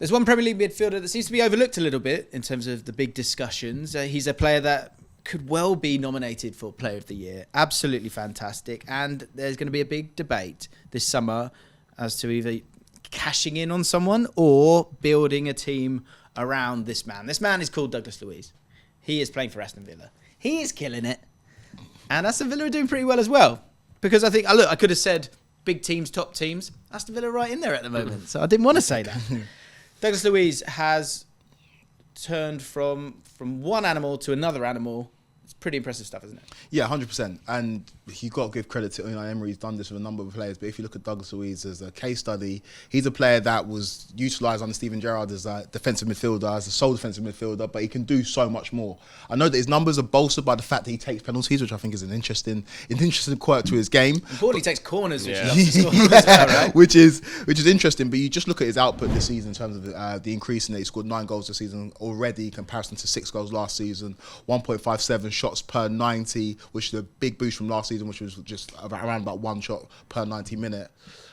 There's one Premier League midfielder that seems to be overlooked a little bit in terms of the big discussions. He's a player that could well be nominated for Player of the Year. Absolutely fantastic. And there's going to be a big debate this summer as to either cashing in on someone or building a team around this man. This man is called Douglas Luiz. He is playing for Aston Villa. He is killing it. And Aston Villa are doing pretty well as well. Because I think, I could have said big teams, top teams. Aston Villa are right in there at the moment. So I didn't want to say that. Douglas Luiz has turned from one animal to another animal. It's pretty impressive stuff, isn't it? Yeah, 100%. And you've got to give credit to Unai Emery. He's done this with a number of players. But if you look at Douglas Luiz as a case study, he's a player that was utilised under Steven Gerrard as a defensive midfielder, as a sole defensive midfielder, but he can do so much more. I know that his numbers are bolstered by the fact that he takes penalties, which I think is an interesting quirk to his game. Importantly, he takes corners, which he loves to score as well, right? which is interesting. But you just look at his output this season in terms of the increase in it. He scored 9 goals this season already, in comparison to 6 goals last season, 1.57 shots per 90, which is a big boost from last season, which was just around about 1 shot per 90 minute.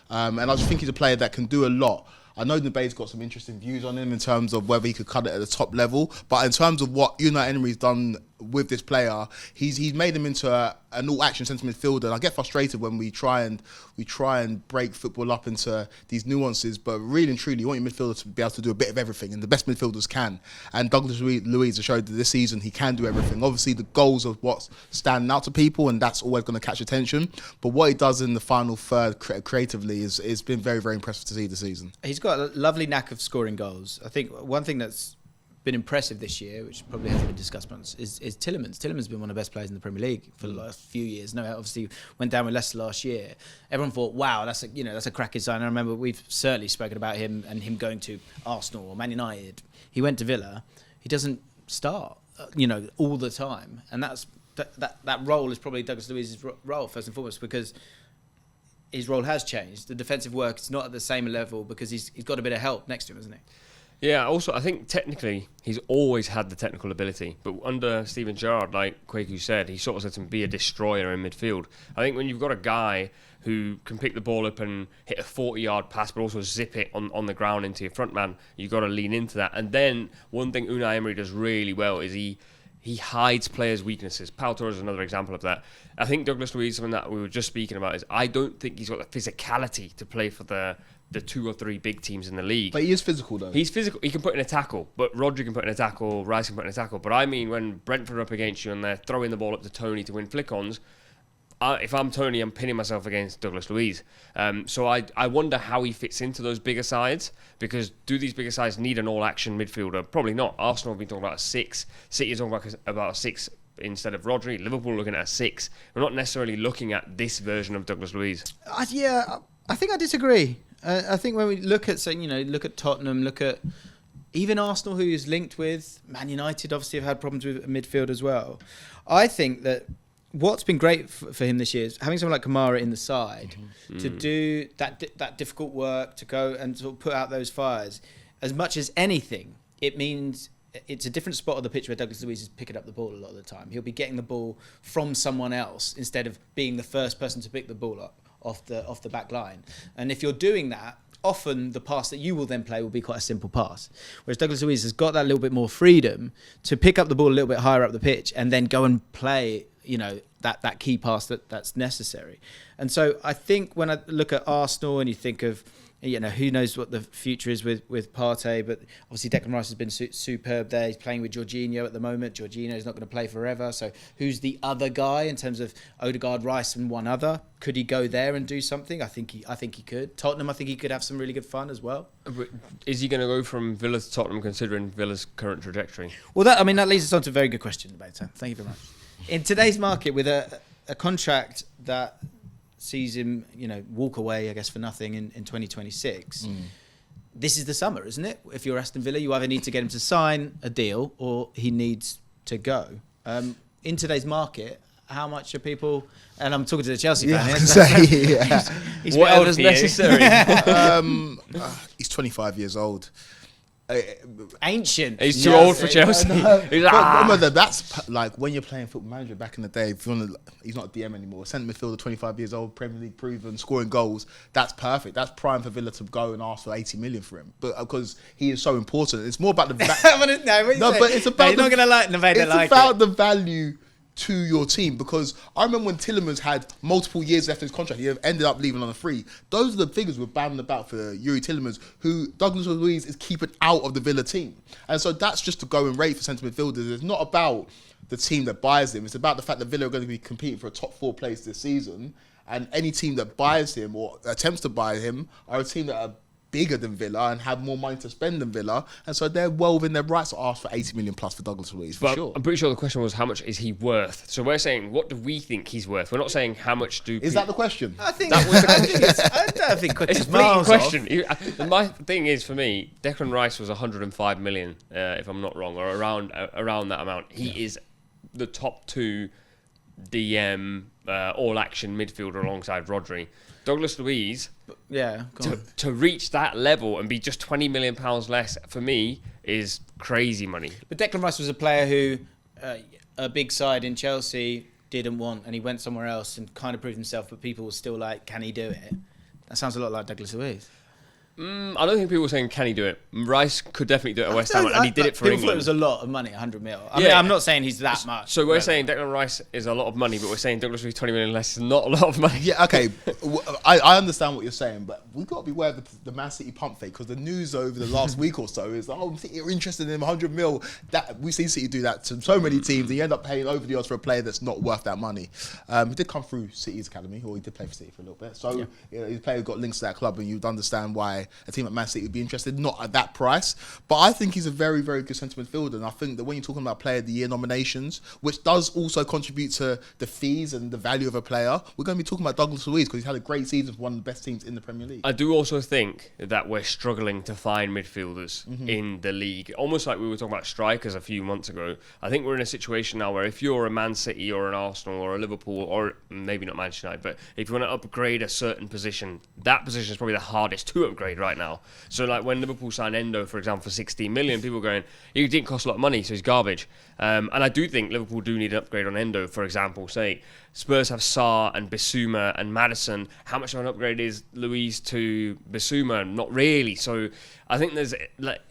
And I just think he's a player that can do a lot. I know Nubaid's got some interesting views on him in terms of whether he could cut it at the top level, but in terms of what Unai Emery's done with this player, he's made him into an all-action centre midfielder. And I get frustrated when we try and break football up into these nuances, but really and truly, you want your midfielder to be able to do a bit of everything, and the best midfielders can. And Douglas Luiz has showed that this season he can do everything. Obviously, the goals are what's standing out to people, and that's always going to catch attention. But what he does in the final third creatively is been very, very impressive to see this season. He's got a lovely knack of scoring goals. I think one thing that's been impressive this year, which probably hasn't been discussed much, is Tielemans. Tielemans has been one of the best players in the Premier League for the last few years. No, obviously went down with Leicester last year. Everyone thought, wow, that's a cracking sign. I remember we've certainly spoken about him and him going to Arsenal or Man United. He went to Villa. He doesn't start, all the time, and that role is probably Douglas Luiz's role first and foremost, because his role has changed. The defensive work is not at the same level because he's got a bit of help next to him, hasn't he? Yeah, also, I think technically he's always had the technical ability. But under Steven Gerrard, like Kweku said, he sort of said to be a destroyer in midfield. I think when you've got a guy who can pick the ball up and hit a 40-yard pass, but also zip it on the ground into your front man, you've got to lean into that. And then one thing Unai Emery does really well is he hides players' weaknesses. Pau Torres is another example of that. I think Douglas Luiz, something that we were just speaking about, is I don't think he's got the physicality to play for the 2 or 3 big teams in the league. But he is physical, though. He's physical. He can put in a tackle, but Rodri can put in a tackle, Rice can put in a tackle. But I mean, when Brentford are up against you and they're throwing the ball up to Tony to win flick-ons, if I'm Tony, I'm pinning myself against Douglas Luiz. So I wonder how he fits into those bigger sides, because do these bigger sides need an all-action midfielder? Probably not. Arsenal have been talking about a 6. City are talking about a 6 instead of Rodri. Liverpool are looking at a 6. We're not necessarily looking at this version of Douglas Luiz. I think I disagree. I think when we look at, look at Tottenham, look at even Arsenal, who is linked with Man United, obviously have had problems with midfield as well. I think that what's been great for him this year is having someone like Kamara in the side to do that difficult work, to go and sort of put out those fires. As much as anything, it means it's a different spot on the pitch where Douglas Luiz is picking up the ball a lot of the time. He'll be getting the ball from someone else instead of being the first person to pick the ball up off the back line. And if you're doing that, often the pass that you will then play will be quite a simple pass. Whereas Douglas Luiz has got that little bit more freedom to pick up the ball a little bit higher up the pitch and then go and play, that key pass that's necessary. And so I think when I look at Arsenal and you think of, who knows what the future is with Partey, but obviously Declan Rice has been superb there. He's playing with Jorginho at the moment. Jorginho's not going to play forever. So who's the other guy in terms of Odegaard, Rice and one other? Could he go there and do something? I think he could. Tottenham, I think he could have some really good fun as well. Is he going to go from Villa to Tottenham, considering Villa's current trajectory? Well, that leads us on to a very good question about it. Thank you very much. In today's market, with a contract that sees him, walk away, I guess, for nothing in 2026. This is the summer, isn't it? If you're Aston Villa, you either need to get him to sign a deal or he needs to go. In today's market, how much are people... And I'm talking to the Chelsea fan here. He's whatever's necessary. He's 25 years old. Ancient. He's too old for Chelsea. He's like, Remember that's like when you're playing Football Manager back in the day. If you want to, he's not a DM anymore. Centre midfielder, 25 years old, Premier League proven, scoring goals. That's perfect. That's prime for Villa to go and ask for 80 million for him. But because he is so important, it's more about the. But it's about. you're not going to like Nubaid. It's about the value to your team, because I remember when Tielemans had multiple years left in his contract, he ended up leaving on a free. Those are the figures we're bounding about for Yuri Tielemans, who Douglas Luiz is keeping out of the Villa team. And so that's just the going rate for centre midfielders. It's not about the team that buys him. It's about the fact that Villa are going to be competing for a top 4 place this season. And any team that buys him or attempts to buy him are a team that are bigger than Villa and have more money to spend than Villa, and so they're well within their rights to ask for 80 million plus for Douglas Luiz, for sure. I'm pretty sure the question was how much is he worth. So we're saying what do we think he's worth. We're not saying how much do. Is that the question? I think that was. I don't think it's a fleeting question. My thing is, for me, Declan Rice was 105 million, if I'm not wrong, or around that amount. He is the top 2 DM all-action midfielder alongside Rodri. Douglas Luiz, to reach that level and be just £20 million less, for me, is crazy money. But Declan Rice was a player who a big side in Chelsea didn't want, and he went somewhere else and kind of proved himself, but people were still like, can he do it? That sounds a lot like Douglas Luiz. I don't think people were saying, can he do it? Rice could definitely do it at West Ham, and he did it for England. People thought it was a lot of money, 100 mil. I mean, I'm not saying he's that much. So we're saying Declan Rice is a lot of money, but we're saying Douglas Luiz 20 million less is not a lot of money. Yeah, okay. I understand what you're saying, but we've got to be aware of the Man City pump fake, because the news over the last week or so is, you're interested in him, 100 mil. That we've seen City do that to so many teams, and you end up paying over the odds for a player that's not worth that money. He did come through City's academy, or he did play for City for a little bit. So his player got links to that club, and you'd understand why a team at Man City would be interested, not at that price. But I think he's a very, very good centre midfielder, and I think that when you're talking about Player of the Year nominations, which does also contribute to the fees and the value of a player, we're going to be talking about Douglas Luiz, because he's had a great season for one of the best teams in the Premier League. I do also think that we're struggling to find midfielders in the league, almost like we were talking about strikers a few months ago. I think we're in a situation now where if you're a Man City or an Arsenal or a Liverpool, or maybe not Manchester United, but if you want to upgrade a certain position, that position is probably the hardest to upgrade right now. So like when Liverpool signed Endo, for example, for 16 million, people were going, he didn't cost a lot of money, so he's garbage. And I do think Liverpool do need an upgrade on Endo, for example. Say Spurs have Sarr and Bissouma and Maddison. How much of an upgrade is Luiz to Bissouma? Not really. So I think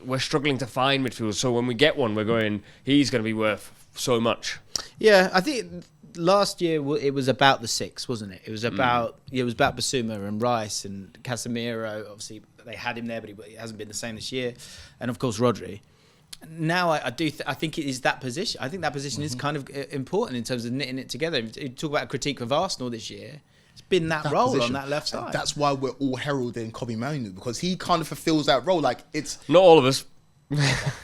we're struggling to find midfielders. So when we get one, we're going, he's going to be worth so much. Yeah, I think last year it was about the 6, wasn't it? It was about Bissouma and Rice and Casemiro. Obviously, they had him there, but it hasn't been the same this year. And of course, Rodri. Now I think it is that position. I think that position is kind of important in terms of knitting it together. You talk about a critique of Arsenal this year. It's been that role position on that left side. And that's why we're all heralding Kobbie Mainoo, because he kind of fulfills that role. Like, it's not all of us.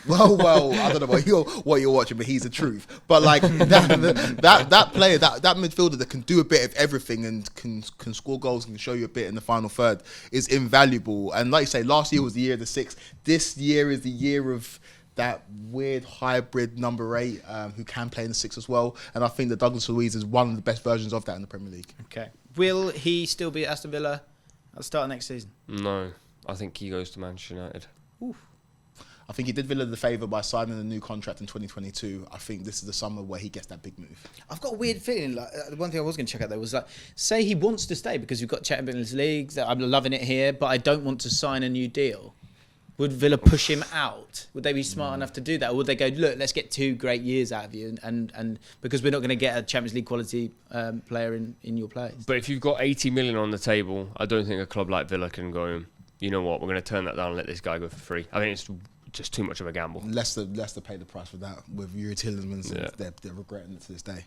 well, I don't know what you're watching, but he's the truth. But like that player, that midfielder that can do a bit of everything and can score goals and can show you a bit in the final third is invaluable. And like you say, last year was the year of the 6. This year is the year of that weird hybrid number 8 who can play in the 6 as well. And I think that Douglas Luiz is one of the best versions of that in the Premier League. Okay. Will he still be at Aston Villa at the start of next season? No. I think he goes to Manchester United. Oof. I think he did Villa the favour by signing a new contract in 2022. I think this is the summer where he gets that big move. I've got a weird feeling. Like the one thing I was going to check out there was like, say he wants to stay because we've got Champions League. I'm loving it here, but I don't want to sign a new deal. Would Villa push him out? Would they be smart enough to do that, or would they go, look, let's get 2 great years out of you, and because we're not going to get a Champions League quality player in your place? But if you've got 80 million on the table, I don't think a club like Villa can go, you know what, we're going to turn that down and let this guy go for free. I think it's just too much of a gamble. Leicester pay the price for that with Yuri Tielemans, and they're regretting it to this day.